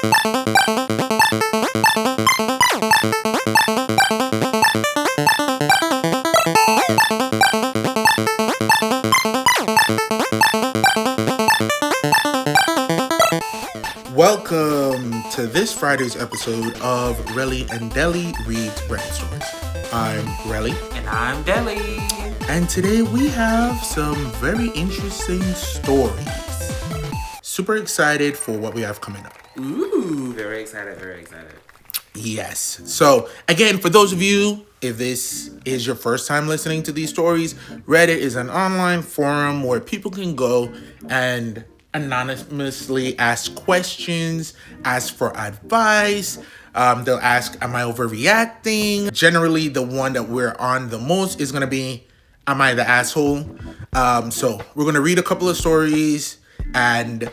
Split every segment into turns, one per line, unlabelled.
Welcome to this Friday's episode of Relly and Deli Reads Brand Stories. I'm Relly.
And I'm Deli.
And today we have some very interesting stories. Super excited for what we have coming up.
Ooh, very excited, very excited.
Yes. So, again, for those of you, if this is your first time listening to these stories, Reddit is an online forum where people can go and anonymously ask questions, ask for advice. They'll ask, am I overreacting? Generally, the one that we're on the most is going to be, am I the asshole? So we're going to read a couple of stories, and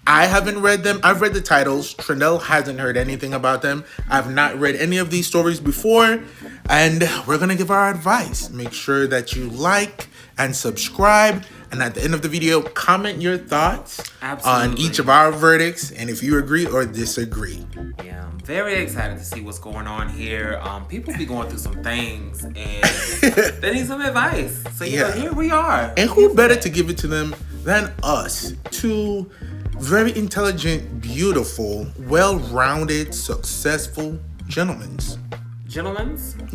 I haven't read them. I've read the titles. Trindell hasn't heard anything about them. I've not read any of these stories before, and we're going to give our advice. Make sure that you like and subscribe. And at the end of the video, comment your thoughts on each of our verdicts and if you agree or disagree.
Yeah, I'm very excited to see what's going on here. People be going through some things and they need some advice. So, you know, here we are.
And who better to give it to them than us? Two very intelligent, beautiful, well-rounded, successful gentlemen.
Gentlemen's?
That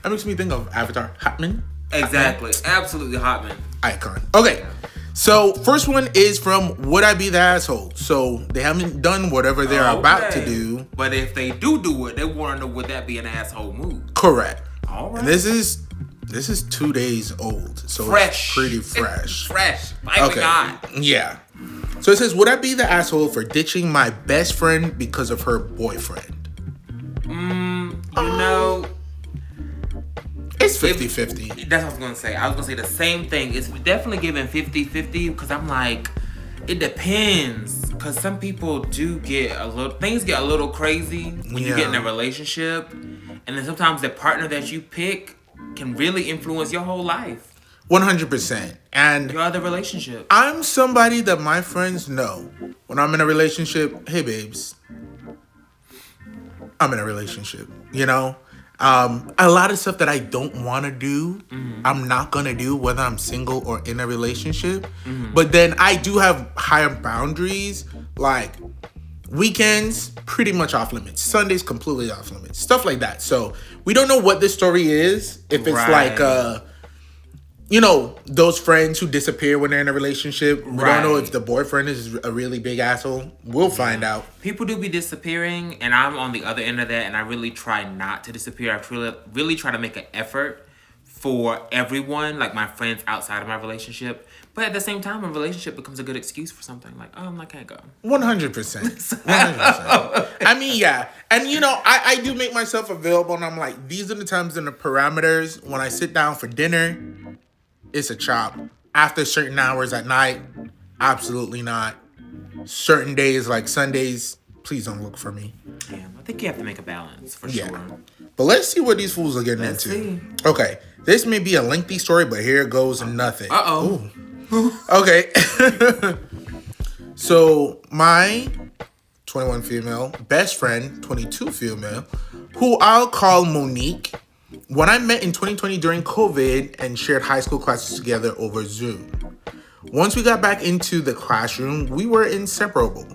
makes me think of Avatar. Hotman.
Exactly. Absolutely Hotman.
Icon. Okay. So, first one is from Would I Be the Asshole? So, they haven't done whatever they're about to do.
But if they do it, they want to know, would that be an asshole move?
Correct.
All right.
And this is 2 days old. So,
fresh.
It's pretty fresh.
Fresh. Okay.
Yeah. So, it says, would I be the asshole for ditching my best friend because of her boyfriend?
You know,
it's 50-50.
That's what I was going to say. I was going to say the same thing. It's definitely giving 50-50 because I'm like, it depends. Because some people do things get a little crazy when you get in a relationship. And then sometimes the partner that you pick can really influence your whole life.
100%. And
your other relationship.
I'm somebody that my friends know when I'm in a relationship, hey babes, I'm in a relationship, you know? A lot of stuff that I don't want to do, I'm not going to do whether I'm single or in a relationship. But then I do have higher boundaries, like weekends, pretty much off limits. Sundays, completely off limits. Stuff like that. So we don't know what this story is. If it's like, you know, those friends who disappear when they're in a relationship. We don't know if the boyfriend is a really big asshole. We'll find out.
People do be disappearing, and I'm on the other end of that, and I really try not to disappear. I really try to make an effort for everyone, like my friends outside of my relationship. But at the same time, a relationship becomes a good excuse for something. Like, I can't go.
100%. 100%. I mean, yeah. And, you know, I do make myself available, and I'm like, these are the times and the parameters. When I sit down for dinner, it's a chop. After certain hours at night, absolutely not. Certain days like Sundays, please don't look for me.
Yeah, I think you have to make a balance for sure.
But let's see what these fools are getting into.
See.
Okay, this may be a lengthy story, but here goes nothing.
Uh-oh.
Okay. So my 21 female best friend, 22 female, who I'll call Monique, when I met in 2020 during COVID and shared high school classes together over Zoom. Once we got back into the classroom, we were inseparable.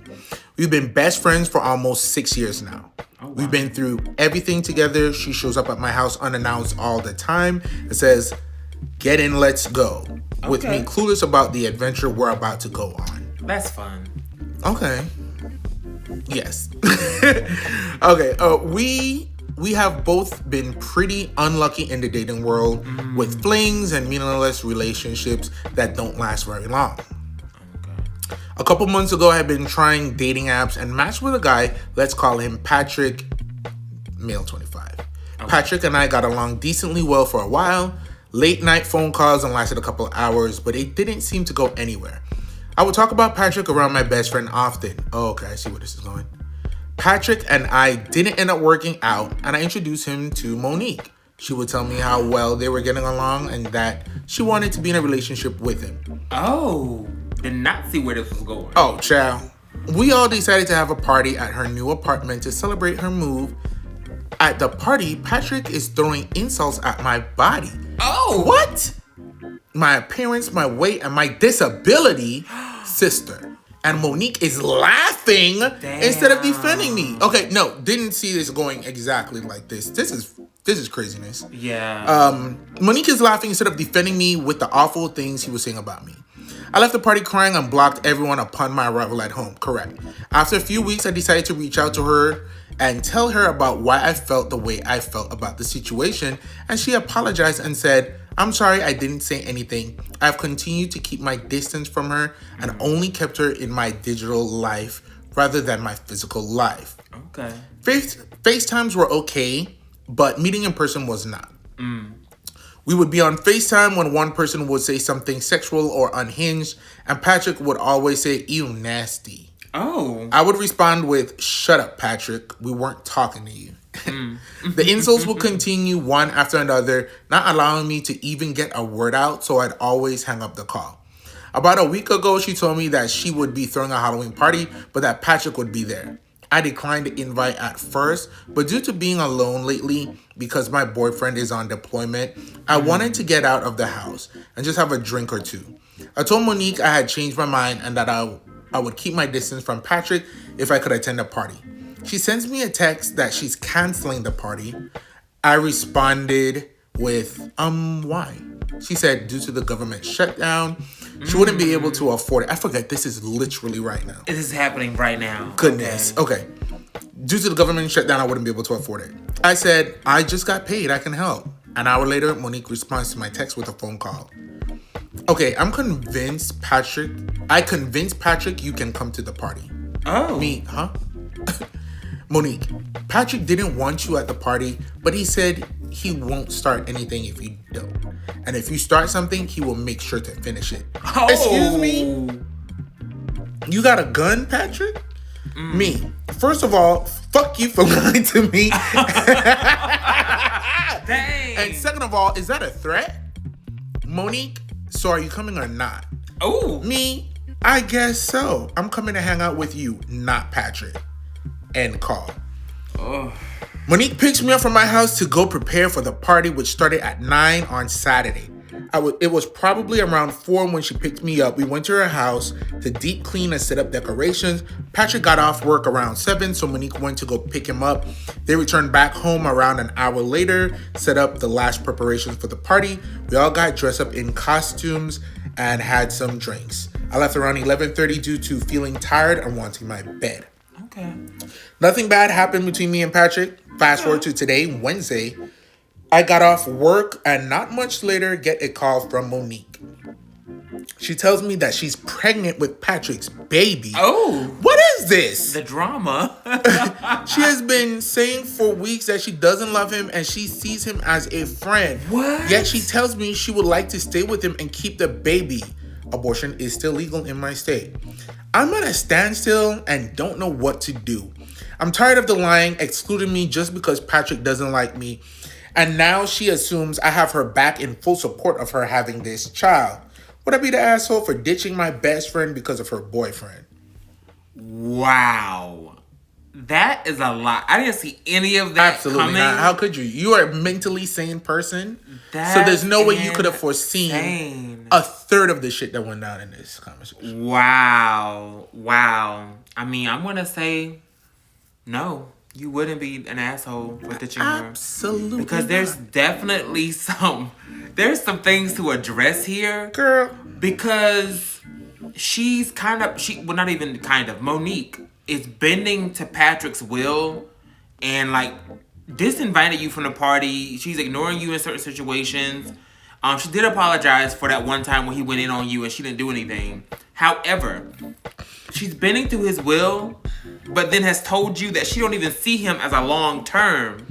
We've been best friends for almost 6 years now. Oh, wow. We've been through everything together. She shows up at my house unannounced all the time and says, "Get in, let's go." Okay. With me clueless about the adventure we're about to go on.
That's fun.
Okay. Yes. Okay. We have both been pretty unlucky in the dating world with flings and meaningless relationships that don't last very long. Okay. A couple months ago, I had been trying dating apps and matched with a guy. Let's call him Patrick, male 25. Okay. Patrick and I got along decently well for a while. Late night phone calls and lasted a couple of hours, but it didn't seem to go anywhere. I would talk about Patrick around my best friend often. Oh, okay, I see where this is going. Patrick and I didn't end up working out, and I introduced him to Monique. She would tell me how well they were getting along and that she wanted to be in a relationship with him.
Oh. did not see where this was going.
Oh, child. We all decided to have a party at her new apartment to celebrate her move. At the party, Patrick is throwing insults at my body.
Oh!
What? My appearance, my weight, and my disability, sister. And Monique is laughing instead of defending me. Okay, no, didn't see this going exactly like this. This is craziness.
Yeah.
Monique is laughing instead of defending me with the awful things he was saying about me. I left the party crying and blocked everyone upon my arrival at home. Correct. After a few weeks, I decided to reach out to her and tell her about why I felt the way I felt about the situation, and she apologized and said, "I'm sorry I didn't say anything. I've continued to keep my distance from her and only kept her in my digital life rather than my physical life."
Okay.
FaceTimes were okay, but meeting in person was not. We would be on FaceTime when one person would say something sexual or unhinged, and Patrick would always say, "Ew, nasty."
Oh.
I would respond with, "Shut up, Patrick. We weren't talking to you." The insults would continue one after another, not allowing me to even get a word out, so I'd always hang up the call. About a week ago, she told me that she would be throwing a Halloween party, but that Patrick would be there. I declined the invite at first, but due to being alone lately, because my boyfriend is on deployment, I wanted to get out of the house and just have a drink or two. I told Monique I had changed my mind and that I would keep my distance from Patrick if I could attend the party. She sends me a text that she's canceling the party. I responded with, why? She said due to the government shutdown, she wouldn't be able to afford it. I forget, this is literally right now.
This is happening right now.
Goodness. Okay. Due to the government shutdown, I wouldn't be able to afford it. I said, "I just got paid. I can help." An hour later, Monique responds to my text with a phone call. "Okay, I convinced Patrick you can come to the party."
Oh.
Me, huh? Monique, "Patrick didn't want you at the party, but he said he won't start anything if you don't. And if you start something, he will make sure to finish it."
Oh.
Excuse me? You got a gun, Patrick? Me. First of all, fuck you for lying to me.
Dang.
And second of all, is that a threat? Monique, so are you coming or not?
Oh.
Me, I guess so. I'm coming to hang out with you, not Patrick. End call.
Oh.
Monique picks me up from my house to go prepare for the party, which started at 9 on Saturday. It was probably around 4 when she picked me up. We went to her house to deep clean and set up decorations. Patrick got off work around 7, so Monique went to go pick him up. They returned back home around an hour later, set up the last preparations for the party. We all got dressed up in costumes and had some drinks. I left around 11:30 due to feeling tired and wanting my bed.
Okay.
Nothing bad happened between me and Patrick. Fast forward to today, Wednesday. I got off work and not much later get a call from Monique. She tells me that she's pregnant with Patrick's baby.
Oh.
What is this?
The drama.
She has been saying for weeks that she doesn't love him and she sees him as a friend.
What?
Yet she tells me she would like to stay with him and keep the baby. Abortion is still legal in my state. I'm at a standstill and don't know what to do. I'm tired of the lying, excluding me just because Patrick doesn't like me. And now she assumes I have her back in full support of her having this child. Would I be the asshole for ditching my best friend because of her boyfriend?
Wow. That is a lot. I didn't see any of that
Absolutely
coming.
not. How could you? You are a mentally sane person. So there's no way you could have foreseen
insane.
a third of the shit that went down in this conversation.
Wow. I mean, I'm going to say no. You wouldn't be an asshole for ditching her.
Absolutely.
Because there's definitely some things to address here.
Girl.
Because Monique is bending to Patrick's will and like disinvited you from the party. She's ignoring you in certain situations. She did apologize for that one time when he went in on you and she didn't do anything. However, she's bending to his will, but then has told you that she don't even see him as a long term.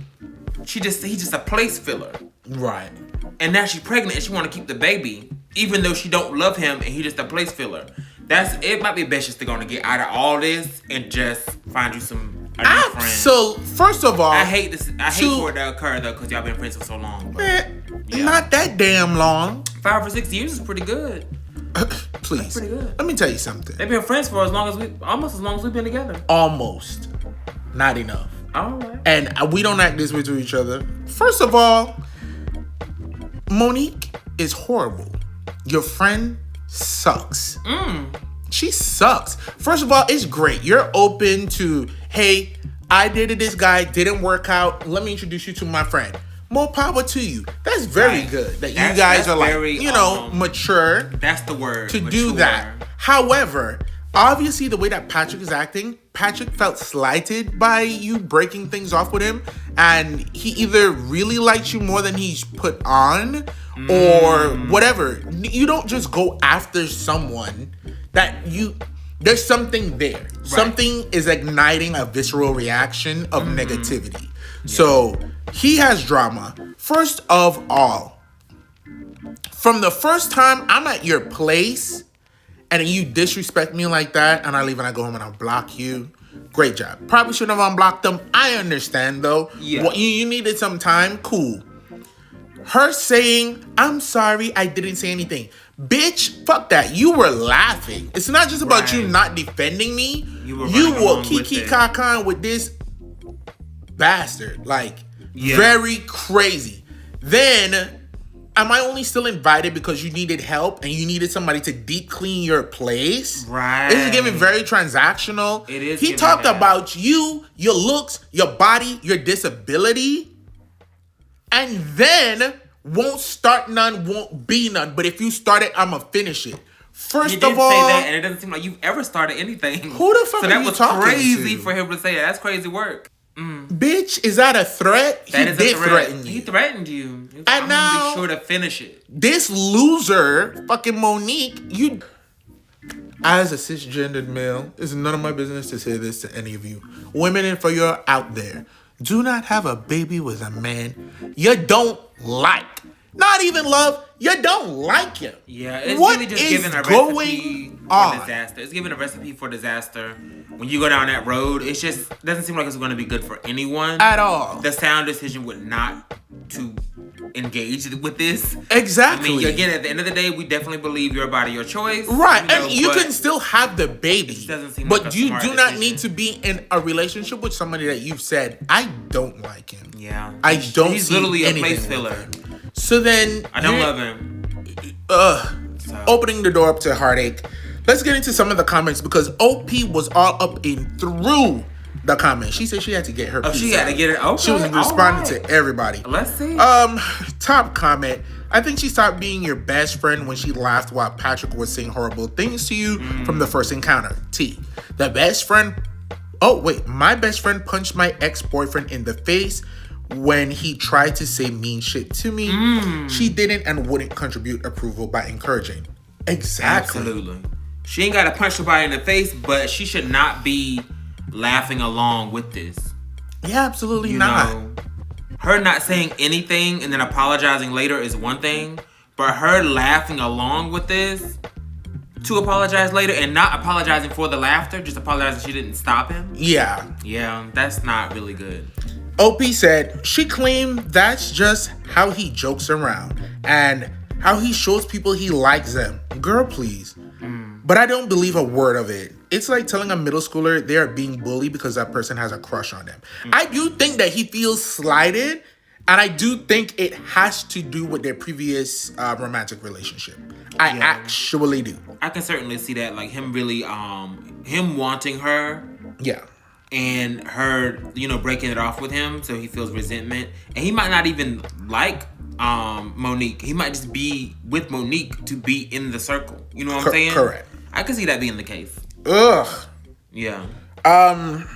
He's just a place filler.
Right.
And now she's pregnant and she want to keep the baby, even though she don't love him and he's just a place filler. It might be best just to go and get out of all this and just find you a new friend.
So first of all,
I hate this. I hate for it to occur though, because y'all been friends for so long. But,
not that damn long.
5 or 6 years is pretty good.
Please.
pretty good.
Let me tell you something.
They've been friends for almost as long as we've been together.
Almost. Not enough.
All right.
And we don't act this way to each other. First of all, Monique is horrible. Your friend sucks. She sucks. First of all, it's great. You're open to, hey, I dated this guy, didn't work out. Let me introduce you to my friend. More power to you. That's very good. That you guys are like, mature.
That's the word.
To do that. However, obviously the way that Patrick is acting, Patrick felt slighted by you breaking things off with him. And he either really likes you more than he's put on or whatever. You don't just go after someone there's something there. Right. Something is igniting a visceral reaction of negativity. Yeah. So he has drama. First of all, from the first time I'm at your place and you disrespect me like that and I leave and I go home and I block you, great job. Probably shouldn't have unblocked them. I understand though. Yeah. Well, you needed some time. Cool. Her saying, I'm sorry, I didn't say anything. Bitch, fuck that. You were laughing. It's not just about you not defending me. You were kiki kakan with this bastard. Like, very crazy. Then, am I only still invited because you needed help and you needed somebody to deep clean your place?
Right.
This is getting very transactional.
It is.
He talked about you, your looks, your body, your disability. And then won't start none, won't be none. But if you start it, I'ma finish it. First of all,
say that, and it doesn't seem like you've ever started anything.
Who the fuck? So
that was crazy for him to say that. That's crazy work.
Bitch, is that a threat?
That is a threat.
Threaten you.
He threatened you.
And
I'm
now,
gonna be sure to finish it.
This loser, fucking Monique, you. As a cisgendered male, it's none of my business to say this to any of you. Women, and for you out there, do not have a baby with a man you don't like. Not even love. You don't like him.
Yeah, it's really just giving a recipe for disaster. It's giving a recipe for disaster. When you go down that road, it just doesn't seem like it's going to be good for anyone.
At all.
The sound decision would not to engage with this.
Exactly.
I mean, again, at the end of the day, we definitely believe your body, your choice.
Right. And you can still have the baby.
It doesn't seem
but
like a
you
smart
do not
decision.
need to be in a relationship with somebody that you've said, I don't like him.
Yeah.
He's
literally a place filler.
So then
I don't love him.
Opening the door up to heartache. Let's get into some of the comments because OP was all up and through the comments. She said she had to get her piece
she had
out.
to get it. Okay,
she was responding to everybody.
Let's see.
Top comment. I think she stopped being your best friend when she laughed while Patrick was saying horrible things to you from the first encounter. T. The best friend. Oh, wait. My best friend punched my ex-boyfriend in the face when he tried to say mean shit to me. She didn't and wouldn't contribute approval by encouraging. Exactly.
Absolutely. She ain't got to punch somebody in the face, but she should not be laughing along with this.
Yeah, absolutely not.
Her not saying anything and then apologizing later is one thing, but her laughing along with this to apologize later and not apologizing for the laughter, just apologizing she didn't stop him.
Yeah.
Yeah, that's not really good.
OP said, she claimed that's just how he jokes around and how he shows people he likes them. Girl, please. But I don't believe a word of it. It's like telling a middle schooler they are being bullied because that person has a crush on them. I do think that he feels slighted, and I do think it has to do with their previous romantic relationship. I actually do.
I can certainly see that, like him really, him wanting her.
Yeah.
And her, breaking it off with him, so he feels resentment. And he might not even like Monique. He might just be with Monique to be in the circle. You know what I'm saying?
Correct.
I can see that being the case.
Ugh.
Yeah.
And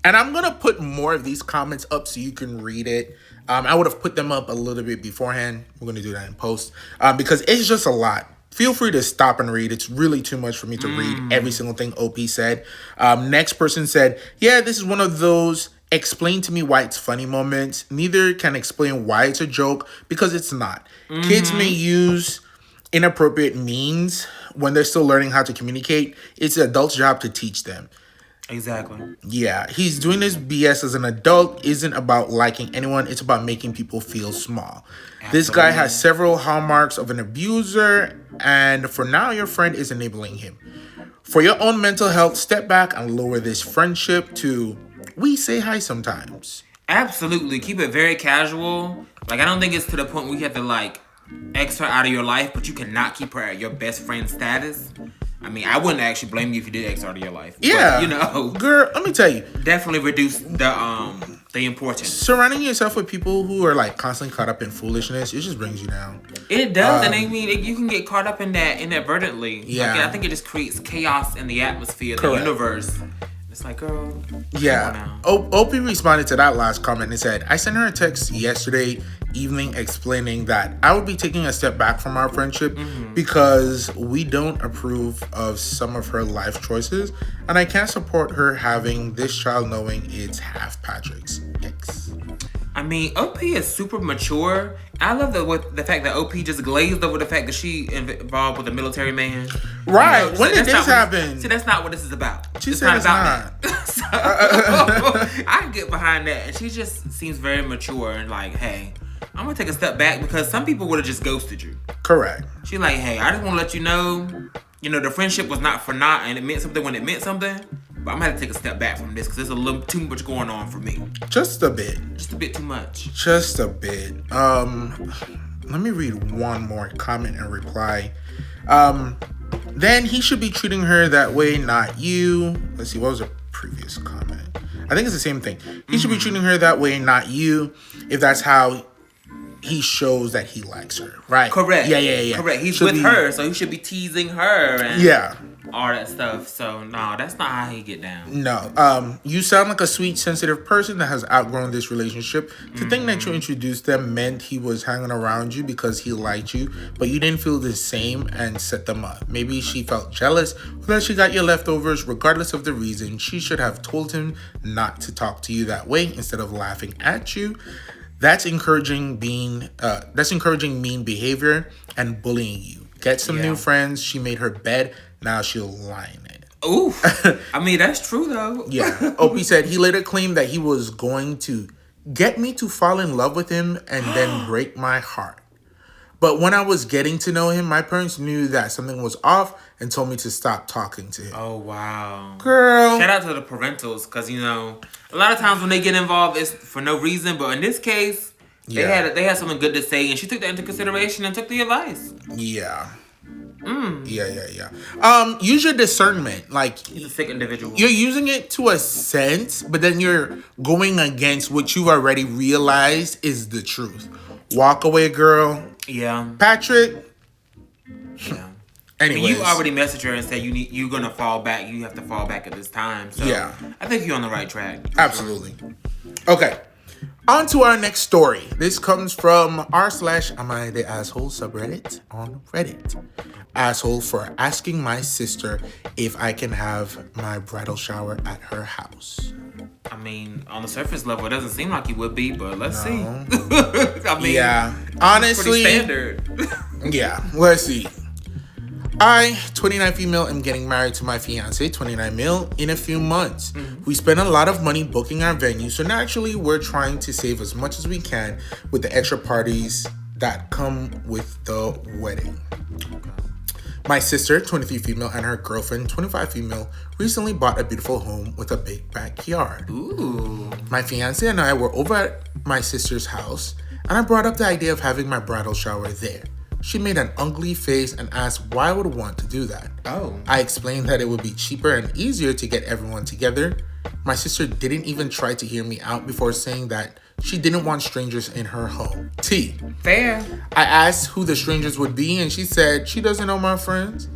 I'm gonna put more of these comments up so you can read it. I would have put them up a little bit beforehand. We're gonna do that in post because it's just a lot. Feel free to stop and read. It's really too much for me to read every single thing OP said. Next person said, yeah, this is one of those explain to me why it's funny moments. Neither can explain why it's a joke because it's not. Kids may use inappropriate means when they're still learning how to communicate. It's the adult's job to teach them.
Exactly.
Yeah, he's doing this BS as an adult isn't about liking anyone, it's about making people feel small. This guy
Absolutely.
has several hallmarks of an abuser, and for now, your friend is enabling him. For your own mental health, step back and lower this friendship to we say hi sometimes.
Absolutely. Keep it very casual. Like, I don't think it's to the point where you have to, like, X her out of your life, but you cannot keep her at your best friend status. I mean, I wouldn't actually blame you if you did X her out of your life.
Yeah.
But, you know,
Girl, let me tell you,
definitely reduce the importance.
surrounding yourself with people who are like constantly caught up in foolishness, it just brings you down.
It does, and I mean, you can get caught up in that inadvertently.
Yeah.
Like, I think it just creates chaos in the atmosphere,
Correct.
the universe. It's like, girl,
Yeah. Opie responded to that last comment and said, I sent her a text yesterday evening explaining that I would be taking a step back from our friendship because we don't approve of some of her life choices, and I can't support her having this child knowing it's half Patrick's. Yikes.
I mean, OP is super mature. I love the fact that OP just glazed over the fact that she involved with a military man.
Right.
You know,
When did
that's
this
not
happen?
See, that's not what this is about.
She said it's not.
that. So, I can get behind that. And she just seems very mature and like, hey, I'm going to take a step back because some people would have just ghosted you.
Correct.
She like, hey, I just want to let you know, the friendship was not for naught and it meant something when it meant something. But I'm going to have to take a step back from this because there's a little too much going on for me.
Just a bit.
Just a bit too much.
Just a bit. Let me read one more comment and reply. Then he should be treating her that way, not you. Let's see, what was the previous comment? I think it's the same thing. He should be treating her that way, not you, if that's how he shows that he likes her, right?
Correct.
Yeah.
Correct. He's
Should
with
be-
her, so he should be teasing her and
Yeah.
all that stuff. So no, that's not how he get down.
No. You sound like a sweet, sensitive person that has outgrown this relationship. To think that you introduced them meant he was hanging around you because he liked you, but you didn't feel the same and set them up. Maybe she felt jealous or that she got your leftovers. Regardless of the reason, she should have told him not to talk to you that way instead of laughing at you. That's encouraging mean behavior and bullying you. Get some new friends. She made her bed. Now she'll lie in it.
Oof. I mean, that's true though.
Yeah. Opie said he later claimed that he was going to get me to fall in love with him and then break my heart. But when I was getting to know him, my parents knew that something was off and told me to stop talking to him.
Oh wow.
Girl.
Shout out to the parentals, because a lot of times when they get involved, it's for no reason. But in this case, they had something good to say, and she took that into consideration and took the advice.
Yeah. Yeah. Use your discernment. Like,
He's a sick individual.
you're using it to a sense, but then you're going against what you've already realized is the truth. Walk away, girl.
Yeah.
Patrick.
Yeah.
Anyways.
You already messaged her and said you're gonna fall back. You have to fall back at this time. So
Yeah.
I think you're on the right track.
Absolutely. Okay. On to our next story. This comes from r/Am I the Asshole subreddit on Reddit. Asshole for asking my sister if I can have my bridal shower at her house.
I mean, on the surface level, it doesn't seem like you would be, but let's see. I mean,
Yeah. Honestly.
pretty standard.
Yeah. Let's see. I, 29 female, am getting married to my fiance, 29 male, in a few months. We spent a lot of money booking our venue, so naturally we're trying to save as much as we can with the extra parties that come with the wedding. My sister, 23 female, and her girlfriend, 25 female, recently bought a beautiful home with a big backyard.
Ooh.
My fiance and I were over at my sister's house, and I brought up the idea of having my bridal shower there. She made an ugly face and asked why I would want to do that.
Oh.
I explained that it would be cheaper and easier to get everyone together. My sister didn't even try to hear me out before saying that she didn't want strangers in her home. T.
Fair.
I asked who the strangers would be, and she said she doesn't know my friends.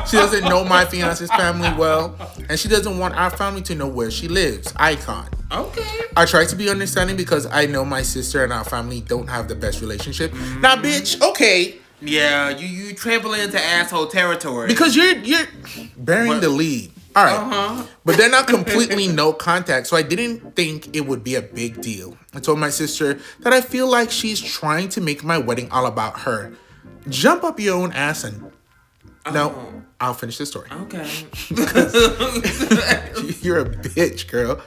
She doesn't know my fiance's family well, and she doesn't want our family to know where she lives. Icon.
Okay.
I try to be understanding because I know my sister and our family don't have the best relationship. Now, bitch, okay.
Yeah, you trampling into asshole territory.
Because you're bearing the lead. All right. But they're not completely no contact, so I didn't think it would be a big deal. I told my sister that I feel like she's trying to make my wedding all about her. Jump up your own ass and... No, I'll finish the story.
Okay.
She's You're a bitch, girl.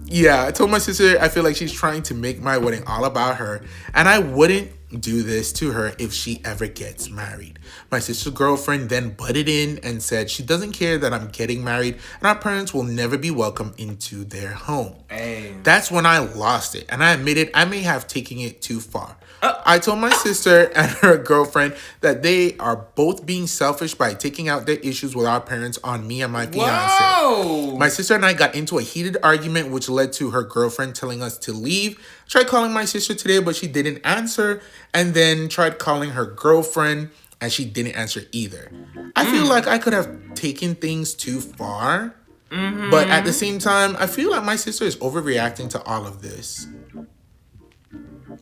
Yeah, I told my sister I feel like she's trying to make my wedding all about her, and I wouldn't do this to her if she ever gets married. My sister's girlfriend then butted in and said she doesn't care that I'm getting married and our parents will never be welcome into their home.
Hey.
That's when I lost it, and I admitted I may have taken it too far. I told my sister and her girlfriend that they are both being selfish by taking out their issues with our parents on me and my fiance.
Whoa.
My sister and I got into a heated argument, which led to her girlfriend telling us to leave. I tried calling my sister today, but she didn't answer, and then tried calling her girlfriend, and she didn't answer either. I feel like I could have taken things too far, but at the same time, I feel like my sister is overreacting to all of this.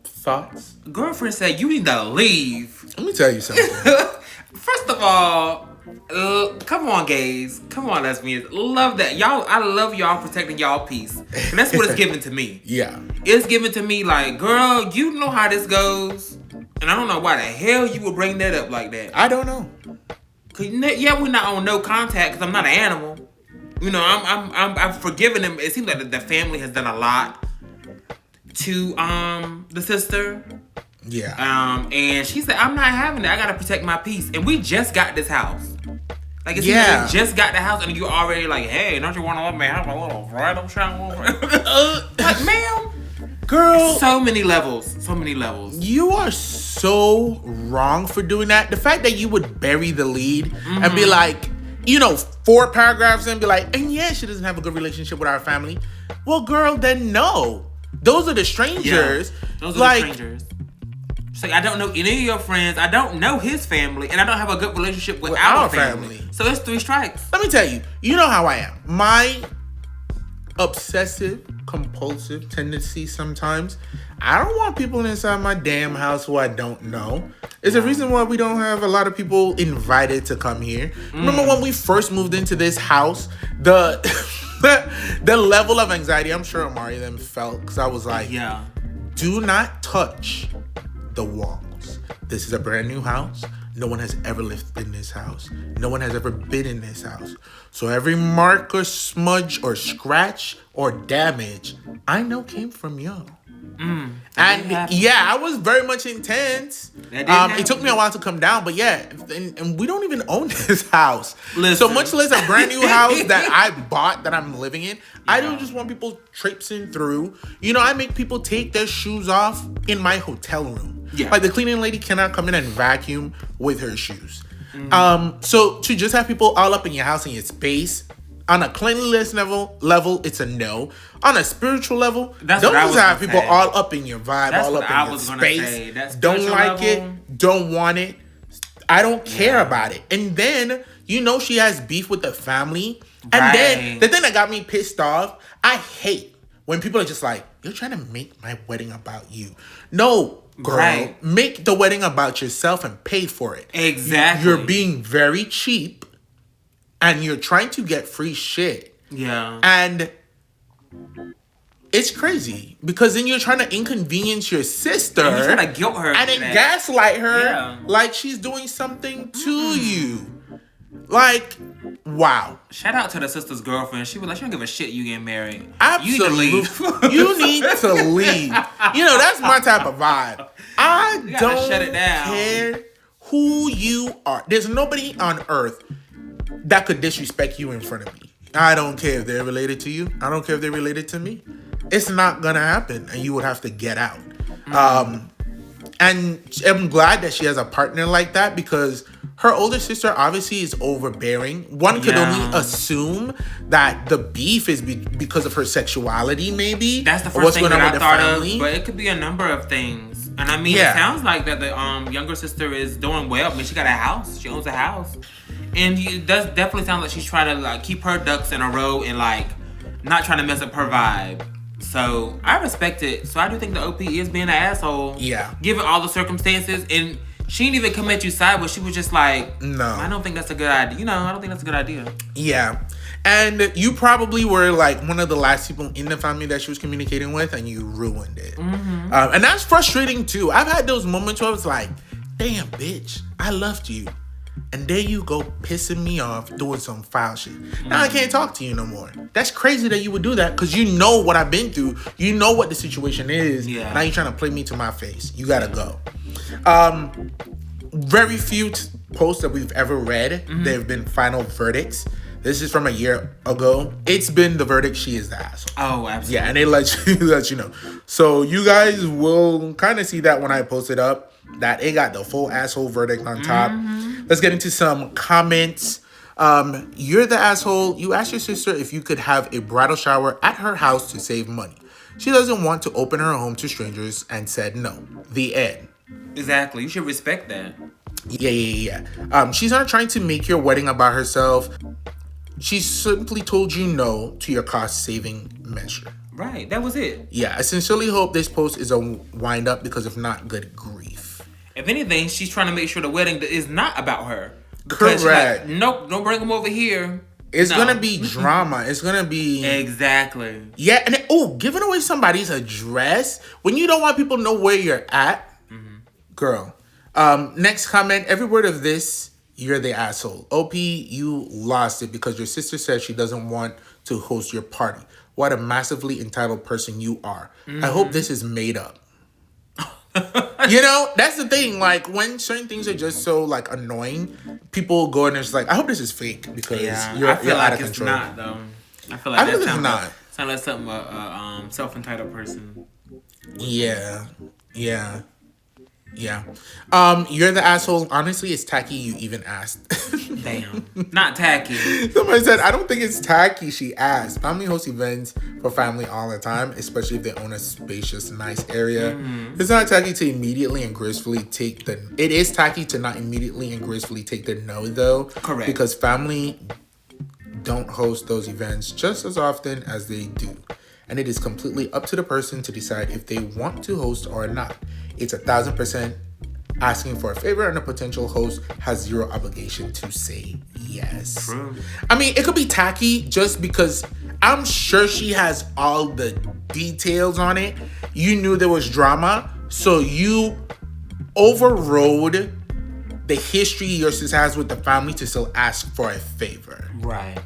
Thoughts?
Girlfriend said you need to leave.
Let me tell you something.
First of all, come on, gays. Come on, lesbians. Love that. Y'all, I love y'all protecting y'all peace. And that's what it's given to me.
Yeah.
It's given to me like, girl, you know how this goes. And I don't know why the hell you would bring that up like that.
I don't know.
Cause yeah, we're not on no contact because I'm not an animal. You know, I'm forgiving them. It seems like the family has done a lot to the sister.
Yeah.
And she said, I'm not having it. I gotta protect my peace. And we just got this house. Like, it's we just got the house and you already like, hey, don't you want to let me have a little bridal shower? Like, ma'am.
Girl.
So many levels. So many levels.
You are so wrong for doing that. The fact that you would bury the lead and be like, 4 paragraphs and be like, and yeah, she doesn't have a good relationship with our family. Well, girl, then no. Those are the strangers.
Yeah, those are the strangers. She's like, I don't know any of your friends. I don't know his family. And I don't have a good relationship with our family. So it's 3 strikes.
Let me tell you. You know how I am. My obsessive, compulsive tendency sometimes. I don't want people inside my damn house who I don't know. It's the reason why we don't have a lot of people invited to come here. Remember when we first moved into this house? The level of anxiety I'm sure Amari them felt, because I was like, do not touch the walls. This is a brand new house. No one has ever lived in this house. No one has ever been in this house. So every mark or smudge or scratch or damage, I know came from y'all. And yeah, I was very much intense. It took me a while to come down, but yeah, and we don't even own this house.
Listen.
So much less a brand new house that I bought that I'm living in. I don't just want people traipsing through. I make people take their shoes off in my hotel room. Yeah. Like the cleaning lady cannot come in and vacuum with her shoes. So to just have people all up in your house and your space, on a cleanliness level, it's a no. On a spiritual level, don't just have people all up in your vibe, all up in your space. Don't like it, don't want it. I don't care about it. And then, she has beef with the family. And then, the thing that got me pissed off, I hate when people are just like, you're trying to make my wedding about you. No, girl, make the wedding about yourself and pay for it.
Exactly.
You're being very cheap. And you're trying to get free shit.
Yeah.
And it's crazy. Because then you're trying to inconvenience your sister.
And you're trying to guilt her.
And then gaslight her like she's doing something to you. Like, wow.
Shout out to the sister's girlfriend. She was like, she don't give a shit you getting married.
Absolutely.
You need to leave.
You need to leave. That's my type of vibe. I don't
shut it down.
care who you are. There's nobody on earth that could disrespect you in front of me. I don't care if they're related to you. I don't care if they're related to me. It's not gonna happen, and you would have to get out. And I'm glad that she has a partner like that, because her older sister obviously is overbearing. One could only assume that the beef is because of her sexuality, maybe.
That's the first thing that I thought of, but it could be a number of things. And I mean, it sounds like that the younger sister is doing well. I mean, she got a house. She owns a house. And it does definitely sound like she's trying to keep her ducks in a row and not trying to mess up her vibe. So I respect it. So I do think the OP is being an asshole.
Yeah.
Given all the circumstances. And she didn't even come at you sideways. She was just like, no, I don't think that's a good idea. I don't think that's a good idea.
Yeah. And you probably were one of the last people in the family that she was communicating with, and you ruined it. And that's frustrating too. I've had those moments where I was like, damn, bitch, I loved you. And there you go, pissing me off, doing some foul shit. Now I can't talk to you no more. That's crazy that you would do that because you know what I've been through. You know what the situation is.
Yeah.
Now you're trying to play me to my face. You gotta go. Very few posts that we've ever read, there have been final verdicts. This is from a year ago. It's been the verdict, she is the asshole.
Oh, absolutely.
Yeah, and they let you know. So you guys will kind of see that when I post it up, that it got the full asshole verdict on top. Let's get into some comments. You're the asshole. You asked your sister if you could have a bridal shower at her house to save money. She doesn't want to open her home to strangers and said no. The end.
Exactly. You should respect that.
Yeah. She's not trying to make your wedding about herself. She simply told you no to your cost-saving measure.
Right. That was it.
Yeah, I sincerely hope this post is a wind-up because if not, good grief.
If anything, she's trying to make sure the wedding is not about her. Because
correct.
Like, nope, don't bring them over here.
It's gonna be drama. It's gonna be...
Exactly.
Yeah, and giving away somebody's address when you don't want people to know where you're at. Girl. Next comment. Every word of this, you're the asshole. OP, you lost it because your sister said she doesn't want to host your party. What a massively entitled person you are. I hope this is made up. You know, that's the thing. Like, when certain things are just so, like, annoying, people go and it's like, I hope this is fake because you're
I feel
out
like
of
it's
control.
not, though. I feel like
it's
that
not.
sounds like something self-entitled person.
Yeah. You're the asshole. Honestly, it's tacky you even asked.
Damn. Not tacky.
Somebody said, I don't think it's tacky, she asked. Family hosts events for family all the time, especially if they own a spacious, nice area. It's not tacky to immediately and gracefully take the... It is tacky to not immediately and gracefully take the no, though.
Correct.
Because family don't host those events just as often as they do. And it is completely up to the person to decide if they want to host or not. It's 1,000% asking for a favor, and a potential host has zero obligation to say yes.
True.
I mean, it could be tacky just because I'm sure she has all the details on it. You knew there was drama, so you overrode the history your sister has with the family to still ask for a favor.
Right.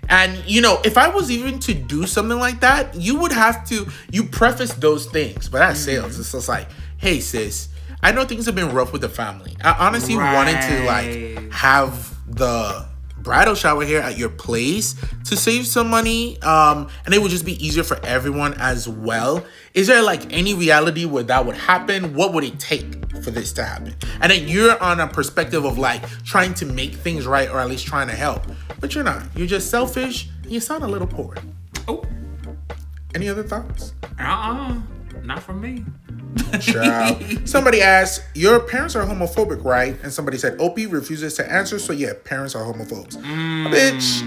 And, you know, if I was even to do something like that, you would have to, you preface those things. But that's sales. It's just like, hey, sis, I know things have been rough with the family. I honestly wanted to, like, have the bridal shower here at your place to save some money. And it would just be easier for everyone as well. Is there, like, any reality where that would happen? What would it take for this to happen? And then you're on a perspective of, like, trying to make things right or at least trying to help. But you're not. You're just selfish. And you sound a little poor.
Oh.
Any other thoughts?
Not from me.
Child. Somebody asked, your parents are homophobic, right? And somebody said, OP refuses to answer, so yeah, parents are homophobes. Bitch.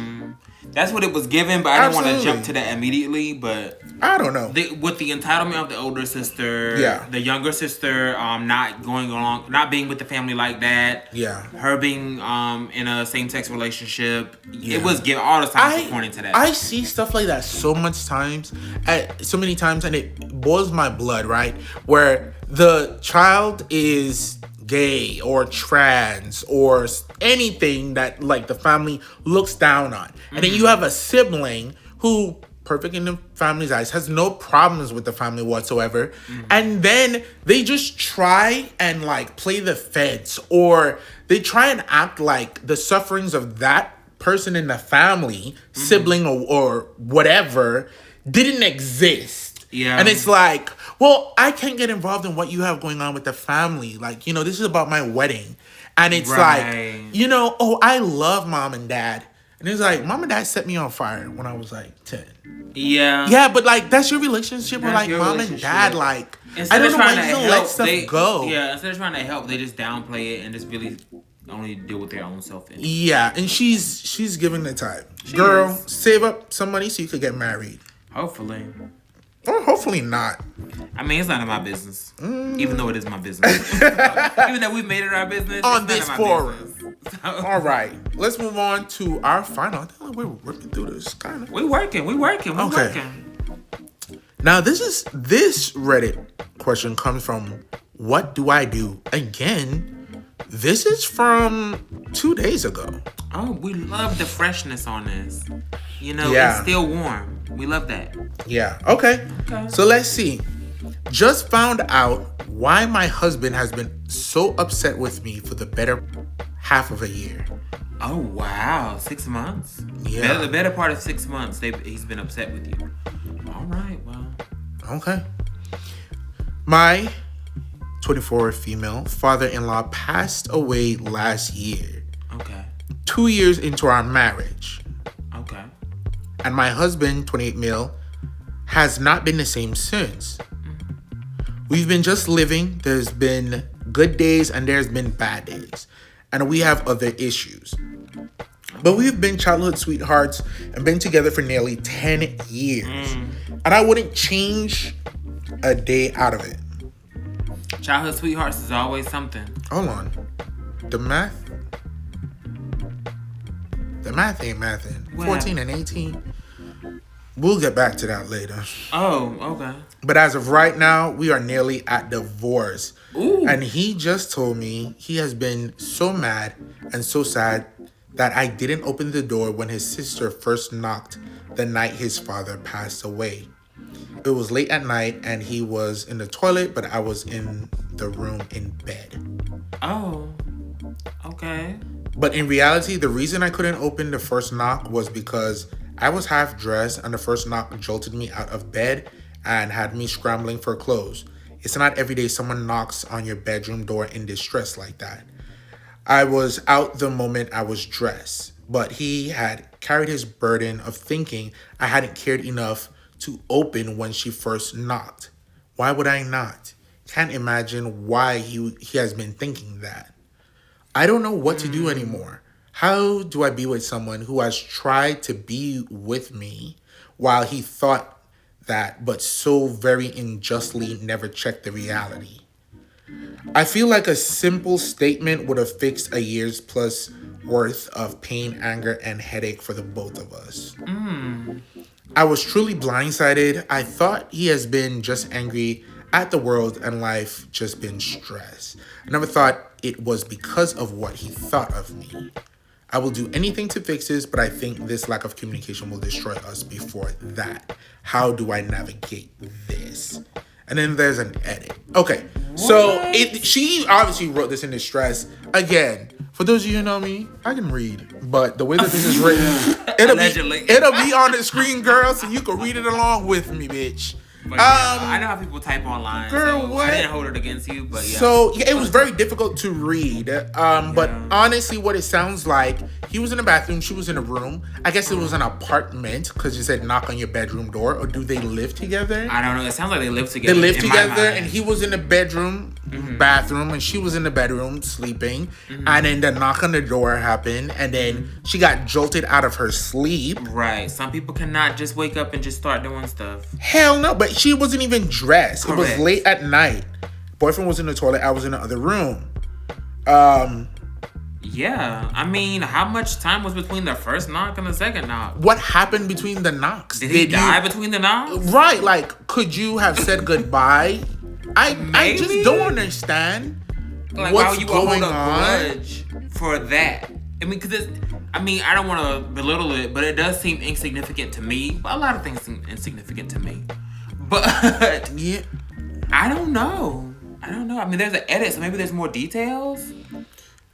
That's what it was given, but I didn't want to jump to that immediately. But
I don't know.
With the entitlement of the older sister, the younger sister not going along, not being with the family like that, her being in a same-sex relationship, it was given, all the signs pointing to that.
I see stuff like that so many times, and it boils my blood, right? Where the child is gay or trans or anything that, like, the family looks down on. And then you have a sibling who, perfect in the family's eyes, has no problems with the family whatsoever. And then they just try and, like, play the feds, or they try and act like the sufferings of that person in the family, sibling or whatever, didn't exist.
Yeah.
And it's like, well, I can't get involved in what you have going on with the family. Like, you know, this is about my wedding. And it's like, you know, oh, I love mom and dad. And it's like, mom and dad set me on fire when I was like 10.
Yeah.
Yeah, but like, that's your relationship with, like, mom and dad. Like, I don't know why you don't let stuff go.
Yeah, instead of trying to help, they just downplay it and just really only deal with their own self.
Yeah, and she's giving the time. Girl, save up some money so you could get married.
Hopefully.
Or hopefully not.
I mean, it's none of my business. Even though it is my business. Even though we've made it our business.
On this forum. All right. Let's move on to our final. We're working through this, kind of.
We're working.
Now, this Reddit question comes from What Do I Do? Again, This is from 2 days ago.
Oh, we love the freshness on this. You know, it's
Yeah.
still warm. We love that.
Yeah. Okay.
Okay.
So let's see. Just found out why my husband has been so upset with me for the better half of a year.
Oh wow, 6 months.
Yeah.
The better part of 6 months, he's been upset with you. All right, well.
Okay. My 24 female father-in-law passed away last year,
Okay.
2 years into our marriage.
Okay.
And my husband, 28 male, has not been the same since. We've been just living. There's been good days and there's been bad days. And we have other issues. But we've been childhood sweethearts and been together for nearly 10 years. And I wouldn't change a day out of it.
Childhood sweethearts is always something.
Hold on. The math? The math ain't mathing.
What
14 and 18. We'll get back to that later.
Oh, okay.
But as of right now, we are nearly at divorce.
Ooh.
And he just told me he has been so mad and so sad that I didn't open the door when his sister first knocked the night his father passed away. It was late at night and he was in the toilet, but I was in the room in bed.
Oh. Okay.
But in reality, the reason I couldn't open the first knock was because I was half dressed and the first knock jolted me out of bed and had me scrambling for clothes. It's not every day someone knocks on your bedroom door in distress like that. I was out the moment I was dressed, but he had carried his burden of thinking I hadn't cared enough to open when she first knocked. Why would I not? Can't imagine why he has been thinking that. I don't know what to do anymore. How do I be with someone who has tried to be with me while he thought that, but so very unjustly never checked the reality? I feel like a simple statement would have fixed a year's plus worth of pain, anger, and headache for the both of us. I was truly blindsided. I thought he has been just angry at the world and life, just been stressed. I never thought it was because of what he thought of me. I will do anything to fix this, but I think this lack of communication will destroy us before that. How do I navigate this? And then there's an edit. Okay, so she obviously wrote this in distress. Again, for those of you who know me, I can read, but the way that this is written, it'll be on the screen, girl, so you can read it along with me, bitch.
But yeah, I know how people type online.
Girl,
so
what?
I didn't hold it against you, but yeah.
So yeah, it was very difficult to read. But honestly, what it sounds like, he was in the bathroom, she was in a room. I guess it was an apartment because you said knock on your bedroom door. Or do they live together?
I don't know. It sounds like they live together.
They live
in my
together,
mind.
and he was in the bedroom, bathroom, and she was in the bedroom sleeping. And then the knock on the door happened, and then she got jolted out of her sleep.
Right. Some people cannot just wake up and just start doing stuff.
Hell no, but she wasn't even dressed. It was
Correct.
late at night. Boyfriend was in the toilet. I was in the other room.
Yeah. I mean, how much time was between the first knock and the second knock?
What happened between the knocks?
Did he die between the knocks?
Right, like, could you have said goodbye? I just
Maybe.
don't understand
Like,
what's
why would you
going
hold a
on.
grudge for that? I mean, because I don't want to belittle it, but it does seem insignificant to me. A lot of things seem insignificant to me. But
Yeah.
I don't know. I mean, there's an edit, so maybe there's more details.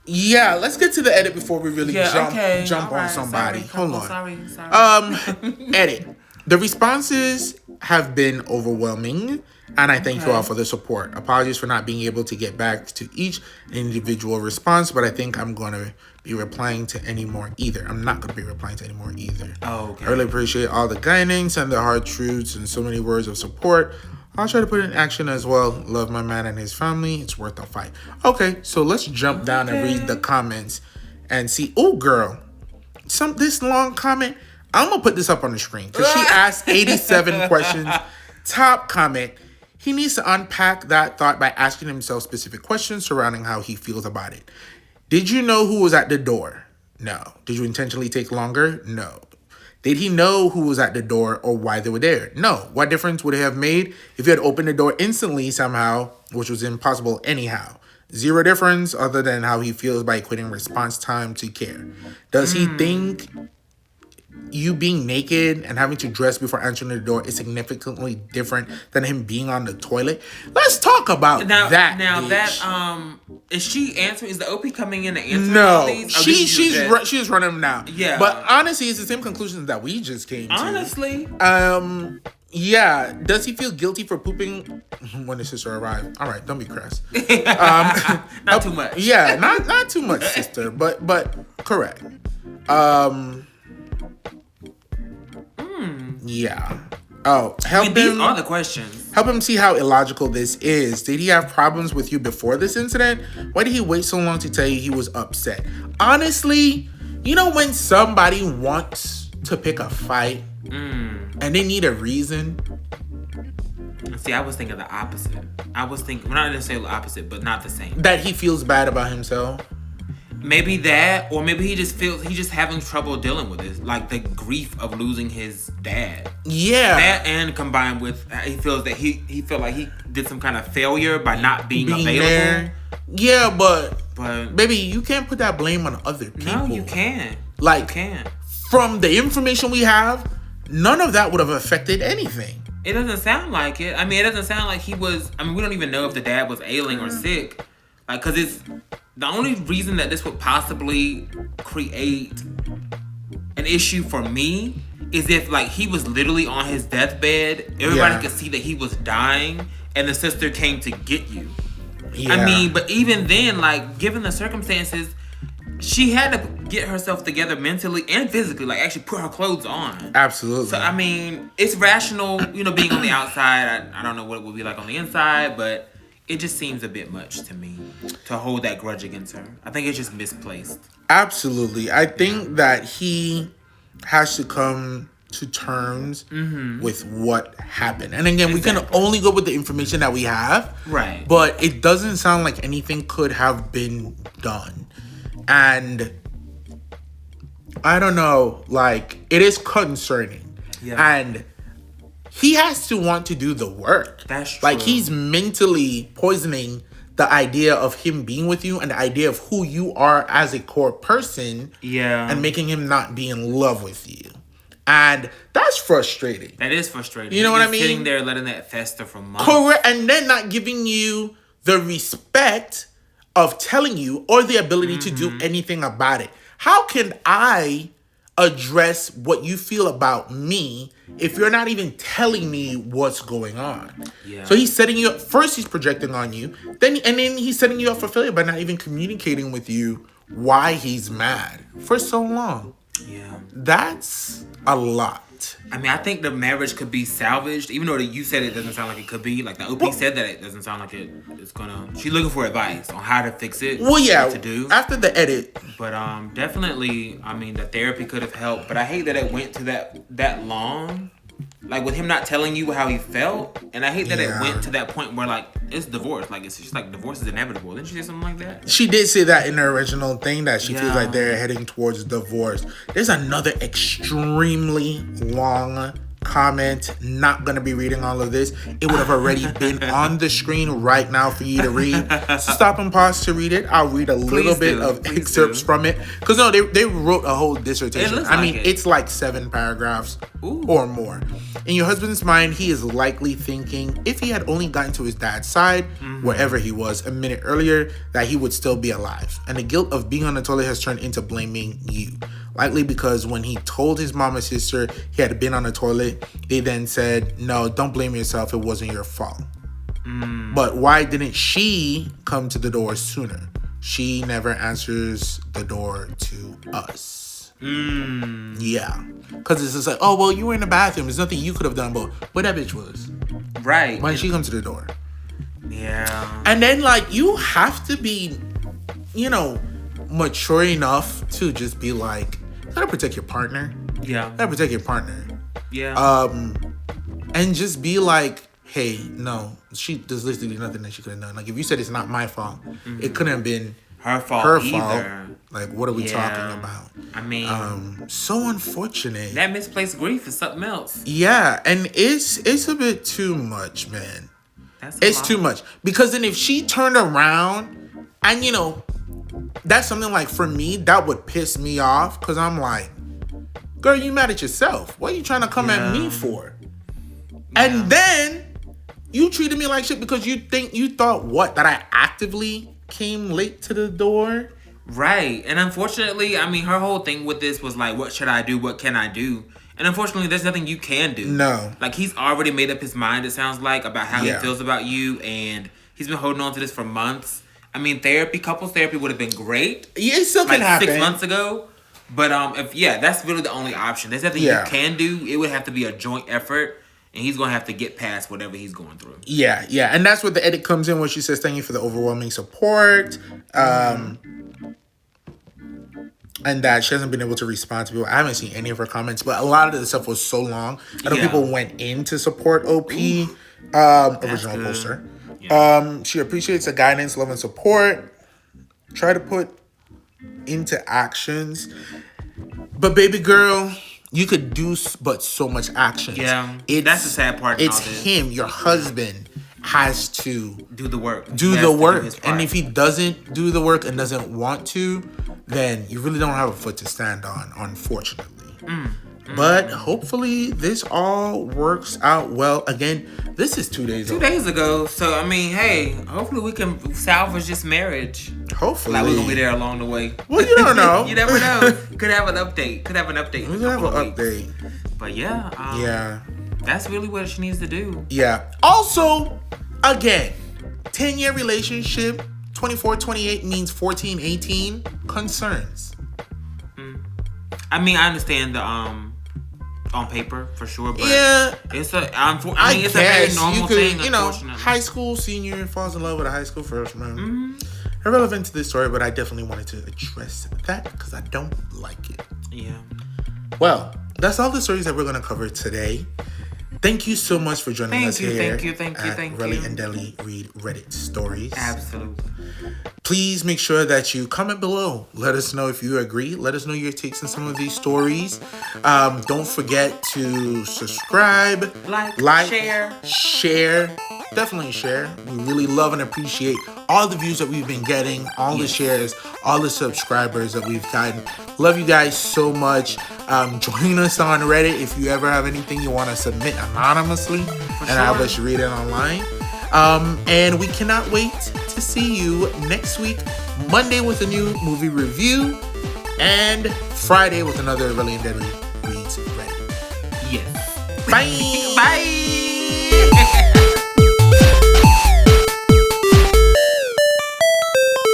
Yeah, let's get to the edit before we really jump
All
on
right,
somebody.
sorry,
Hold on.
Sorry.
Edit. The responses have been overwhelming, and I thank you all for the support. Apologies for not being able to get back to each individual response, but I think I'm going to be replying to any more either. I'm not going to be replying to any more either.
Oh, okay.
I really appreciate all the guidance and the hard truths and so many words of support. I'll try to put it in action as well. Love my man and his family. It's worth a fight. Okay, so let's jump down and read the comments and see. Oh, girl. This long comment. I'm going to put this up on the screen because she asked 87 questions. Top comment. He needs to unpack that thought by asking himself specific questions surrounding how he feels about it. Did you know who was at the door? No. Did you intentionally take longer? No. Did he know who was at the door or why they were there? No. What difference would it have made if you had opened the door instantly somehow, which was impossible anyhow? Zero difference other than how he feels by equating response time to care. Does he think you being naked and having to dress before answering the door is significantly different than him being on the toilet? Let's talk about that.
Now
bitch.
that is she answering? Is the OP coming in and answering
No,
all these?
she's running them now.
Yeah,
but honestly, it's the same conclusions that we just came to.
Honestly,
yeah. Does he feel guilty for pooping when his sister arrived? All right, don't be crass.
not too much.
Yeah, not too much, sister, but correct. Yeah. Oh,
these are the questions.
Help him see how illogical this is. Did he have problems with you before this incident? Why did he wait so long to tell you he was upset? Honestly, you know when somebody wants to pick a fight and they need a reason?
See, I was thinking the opposite. I was thinking, well, not necessarily the opposite, but not the same.
That he feels bad about himself?
Maybe that, or maybe he just feels he's just having trouble dealing with it, like the grief of losing his dad.
Yeah,
that and combined with he feels that he felt like he did some kind of failure by not being available. There.
Yeah, but baby, you can't put that blame on other people.
No, you can't.
Like,
you can't.
From the information we have, none of that would have affected anything.
It doesn't sound like it. I mean, it doesn't sound like he was. I mean, we don't even know if the dad was ailing or sick. Like, because it's the only reason that this would possibly create an issue for me is if, like, he was literally on his deathbed. Everybody could see that he was dying, and the sister came to get you. Yeah. I mean, but even then, like, given the circumstances, she had to get herself together mentally and physically, like actually put her clothes on.
Absolutely.
So, I mean, it's rational, you know, being on the outside. I don't know what it would be like on the inside, but it just seems a bit much to me to hold that grudge against her. I think it's just misplaced.
Absolutely. I think that he has to come to terms with what happened. And again, we can only go with the information that we have.
Right.
But it doesn't sound like anything could have been done. And I don't know, like, it is concerning. Yeah. And he has to want to do the work.
That's true.
Like, he's mentally poisoning the idea of him being with you and the idea of who you are as a core person.
Yeah.
And making him not be in love with you. And that's frustrating.
That is frustrating.
You know what I mean?
Sitting there letting that fester for months.
Correct. And then not giving you the respect of telling you or the ability to do anything about it. How can I address what you feel about me if you're not even telling me what's going on? Yeah. So he's setting you up. First, he's projecting on you. Then he's setting you up for failure by not even communicating with you why he's mad for so long.
Yeah.
That's a lot.
I mean, I think the marriage could be salvaged, even though you said it doesn't sound like it could be. Like, the OP said that it doesn't sound like it's gonna. She's looking for advice on how to fix it.
Well, yeah,
what to do
after the edit.
But definitely, I mean, the therapy could have helped. But I hate that it went to that long. Like, with him not telling you how he felt, and I hate that it went to that point where, like, it's divorce. Like, it's just like divorce is inevitable. Didn't she say something like that?
She did say that in the original thing, that she feels like they're heading towards divorce. There's another extremely long comment. Not gonna be reading all of this. It would have already been on the screen right now for you to read. Stop and pause to read it. I'll read a little bit of excerpts from it. Because no, they wrote a whole dissertation. I mean, it's like 7 paragraphs or more. In your husband's mind, he is likely thinking if he had only gotten to his dad's side, wherever he was, a minute earlier, that he would still be alive. And the guilt of being on the toilet has turned into blaming you. Likely because when he told his mom and sister he had been on the toilet, they then said, no, don't blame yourself. It wasn't your fault. But why didn't she come to the door sooner? She never answers the door to us. Yeah. Because it's just like, oh, well, you were in the bathroom. There's nothing you could have done, but where that bitch was.
Right.
When she comes to the door.
Yeah.
And then, like, you have to be, you know, mature enough to just be like, you gotta protect your partner.
Yeah.
You gotta protect your partner.
Yeah.
And just be like, hey, no, there's literally nothing that she could have done. Like, if you said it's not my fault, it couldn't have been
her fault either.
Like, what are we talking about?
I mean,
so unfortunate.
That misplaced grief is something else.
Yeah, and it's a bit too much, man. It's too much. Because then if she turned around And that's something like for me that would piss me off because I'm like, girl, you mad at yourself. What are you trying to come at me for? And then you treated me like shit because you thought what? That I actively came late to the door?
Right. And unfortunately, I mean, her whole thing with this was like, what should I do? What can I do? And unfortunately, there's nothing you can do.
No.
Like, he's already made up his mind, it sounds like, about how he feels about you. And he's been holding on to this for months. I mean, couples therapy would have been great.
Yeah, it still can happen.
6 months ago. But that's really the only option. There's nothing you can do. It would have to be a joint effort. And he's going to have to get past whatever he's going through.
Yeah. And that's where the edit comes in, where she says, thank you for the overwhelming support. And that she hasn't been able to respond to people. I haven't seen any of her comments, but a lot of the stuff was so long. I know people went in to support OP, original poster. Yeah. She appreciates the guidance, love, and support. Try to put into actions. But baby girl, you could do but so much action.
Yeah, that's the sad part.
It's him, your husband, has to
do the work.
And if he doesn't do the work and doesn't want to, then you really don't have a foot to stand on, unfortunately. But hopefully this all works out well. Again, this is 2 days ago.
2 days ago. So, I mean, hey, hopefully we can salvage this marriage.
Hopefully.
Like, we're going to be there along the way.
Well, you don't know.
You never know. Could have an update.
We could have an update.
But yeah. That's really what she needs to do.
Yeah. Also, again, 10-year relationship, 24, 28 means 14, 18. Concerns.
I mean, I understand the on paper for sure, but it's a very normal thing.
High school senior falls in love with a high school freshman. Irrelevant to this story, but I definitely wanted to address that because I don't like it.
Yeah.
Well, that's all the stories that we're going to cover today. Thank you so much for joining us here. Thank you. Relly and Deli read Reddit stories.
Absolutely.
Please make sure that you comment below. Let us know if you agree. Let us know your takes on some of these stories. Don't forget to subscribe, like, share. Definitely share. We really love and appreciate all the views that we've been getting, all the shares, all the subscribers that we've gotten. Love you guys so much. Join us on Reddit if you ever have anything you want to submit anonymously have us read it online. And we cannot wait to see you next week, Monday with a new movie review, and Friday with another Relly and Deadly Reads Reddit.
Yes.
Bye.
Bye.